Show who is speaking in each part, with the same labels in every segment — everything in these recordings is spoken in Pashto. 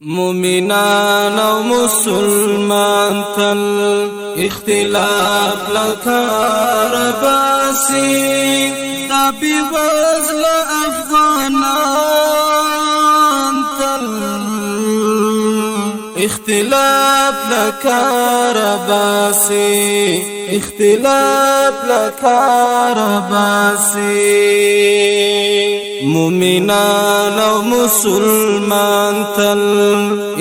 Speaker 1: مومنان او مسلمان تل اختلاف لکار باسی دا بی وزل افغانان تل اختلاف لکار باسی اختلاف لکار باسی مومنان او مسلمان تل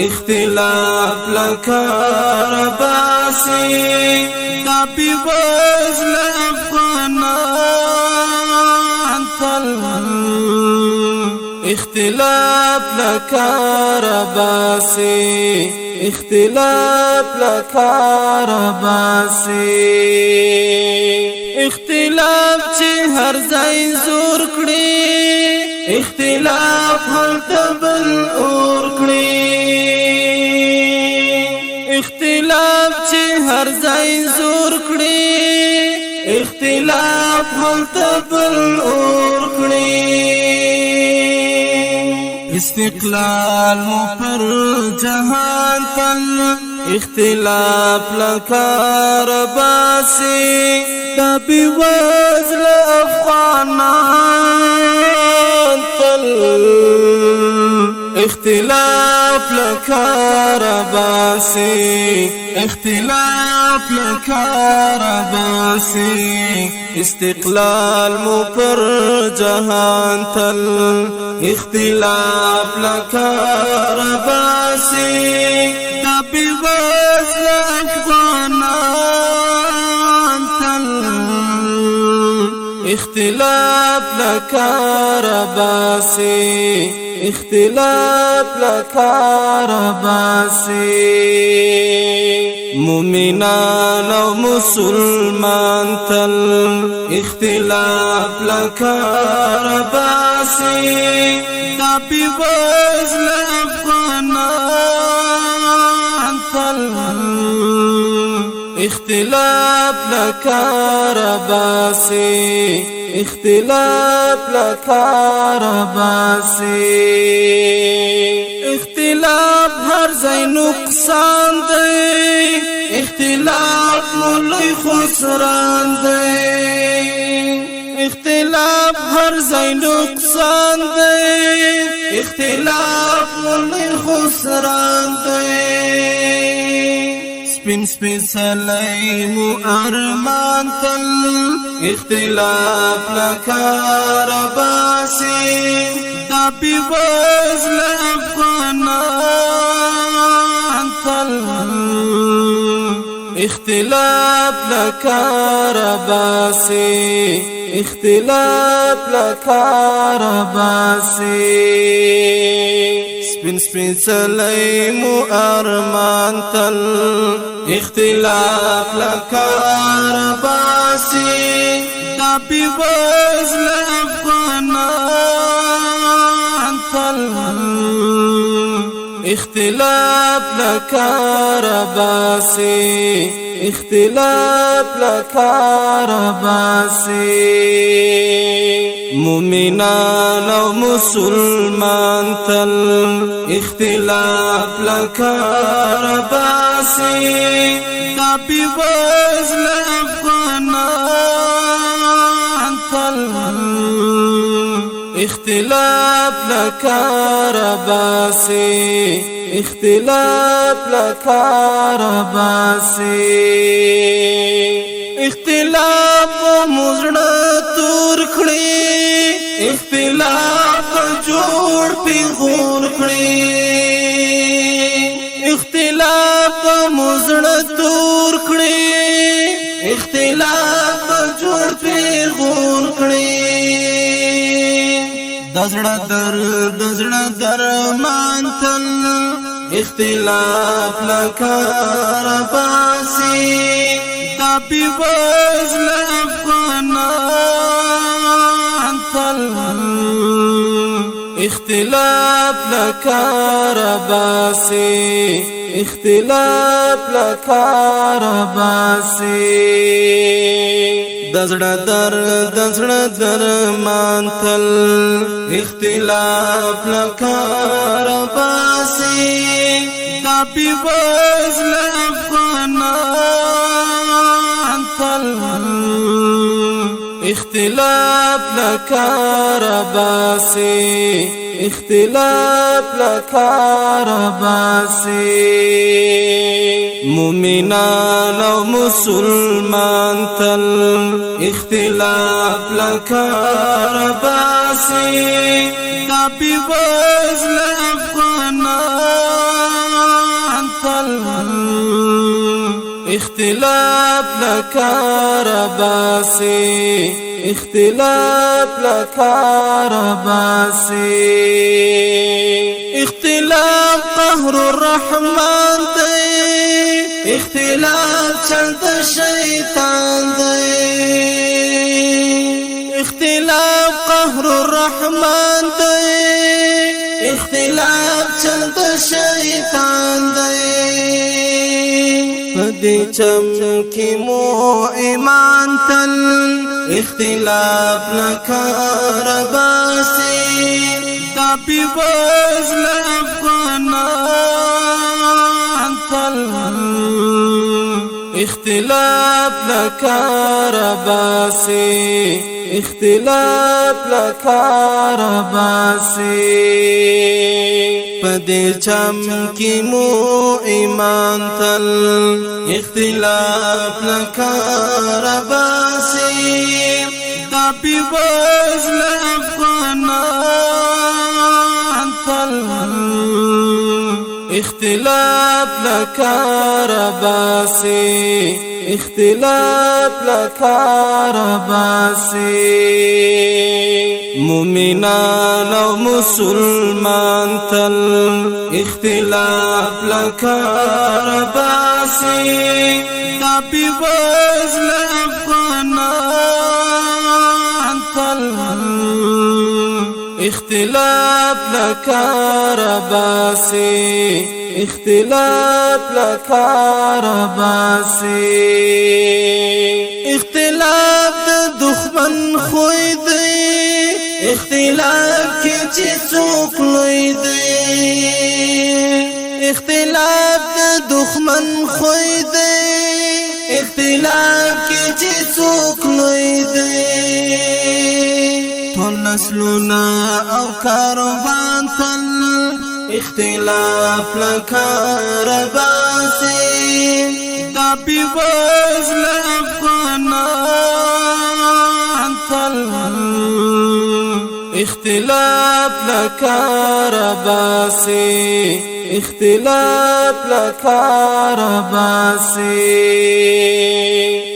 Speaker 1: اختلاف لکار باسی دا بی وزل افغانان تل اختلاف لکار باسی اختلاف لکار باسی اختلاف چی هر ځای زور کړي اختلاف هر تبل اور کړي اختلاف چی هر ځای زور کړي اختلاف هر تبل اور کړي استقلال مو پر جهان تل اختلاف لکار باسی دا بی وزل افغانان تل اختلاف لکار باسی اختلاف لکار باسی استقلال مو پر جهان تل اختلاف لکار باسی دا بی وزل افغانان تل اختلاف لکار باسی اختلاف لکار باسی مومنان او مسلمان تل اختلاف لکار باسی دا بی وزل افغانان تل اختلاف لکار باسی اختلاف لکار باسی اختلاف هر ځای نقصان دی اختلاف مولای خسران دی اختلاف هر ځای نقصان دی اختلاف مولای خسران دی سپین سپیڅلی مو ارمان تل اختلاف لکار باسی دا بی وزل افغانان تل اختلاف لکار باسی اختلاف لکار باسی سپین سپیڅلی مو ارمان تل اختلاف لکار باسی دا بی وزل افغانان تل اختلاف لکار باسی اختلاف لکار باسی مومنان او مسلمان تل اختلاف لکار باسی دا بی وزل افغانان تل اختلاف لکار باسی اختلاف لکار باسی اختلاف مزړه تور کړي اختلاف جوړ پیغور کړي اختلاف مزړه تور کړي اختلاف جوړ پیغور کړي دزړه درمان تل اختلاف لکار باسی دا بی وزل افغانان تل اختلاف لکار باسی اختلاف لکار باسی دزړه درمان تل اختلاف لکار باسی بوزل افغانان تل اختلاف لکار باسی اختلاف لکار باسی مومنان و مسلمان تل اختلاف لکار باسی دا بوزل افغانان تل اختلاف لکار باسی اختلاف لکار باسی اختلاف قهر الرحمن دی اختلاف چلت شیطان دی اختلاف قهر الرحمن دی اختلاف چلت شیطان دی پدی چمکی مو ایمان تل اختلاف لکار باسی دا بوزل افغانان تل اختلاف لکار باسی اختلاف لکار باسی پدی چمکی مو ایمان تل اختلاف لکار باسی دا بوزل افغانان تل اختلاف لکار باسی اختلاف لکار باسی مومنان و مسلمان تل اختلاف لکار باسی دا بوزل افغانان تل اختلاف لکار باسی اختلاف لکار باسی اختلاف د دښمن خوی دی اختلاف کې چې څوک لوی دی اختلاف د دښمن خوی دی اختلاف کې چې څوک لوی دی ټول نسلونه او کاروان تل اختلاف لکار باسی دا بوزل افغانان تل اختلاف لکار باسی اختلاف لکار باسی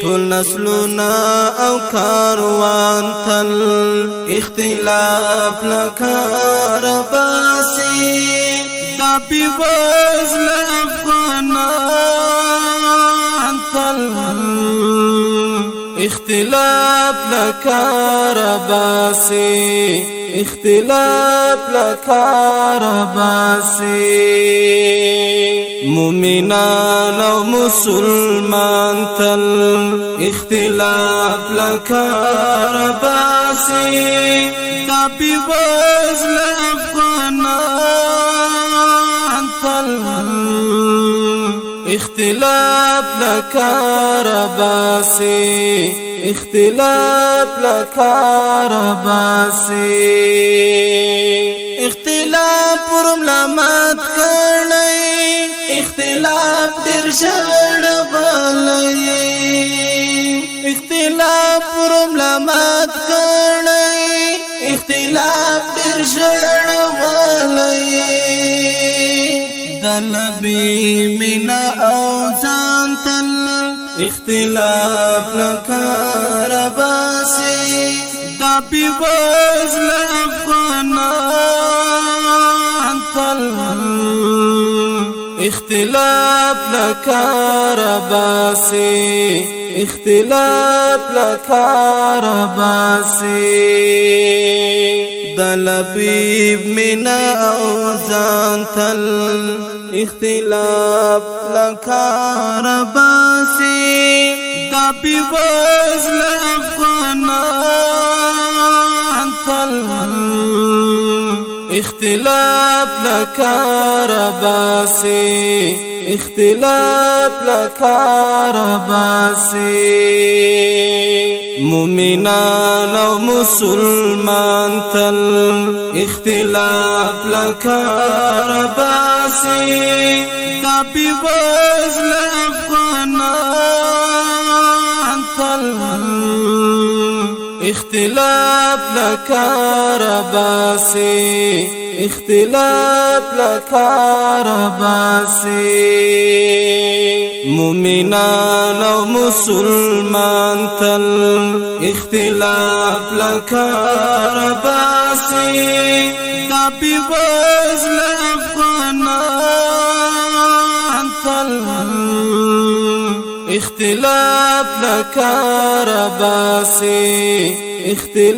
Speaker 1: ټول نسلونه او کاروان تل اختلاف لکار باسی دا بوزل افغانان تل اختلاف لکار باسی اختلاف لکار باسی مومنان و مسلمان تل اختلاف لکار باسی دا بوزل افغانان تل اختلاف لکار باسی اختلاف لکار باسی اختلاف پر ملامت کړی اختلاف در شړ بلای اختلاف پر ملامت کړی اختلاف در شړ بلای دلبی مینا او ځان تل اختلاف لکار باسی دا بوزل افغانان تل اختلاف لکار باسی اختلاف لکار باسی دلبیب مینا او ځان تل اختلاف لکار باسی دا بوزل افغانان تل اختلاف لکار باسی اختلاف لکار باسی مومنان و مسلمان تل اختلاف لکار باسی تاپی وزل افغانان تل اختلاف لکار باسی اختلاف لکار باسی مومنان و مسلمان تل اختلاف لکار باسی تاپی وزل افغانان تل اختلاف لکار باسی اختلاف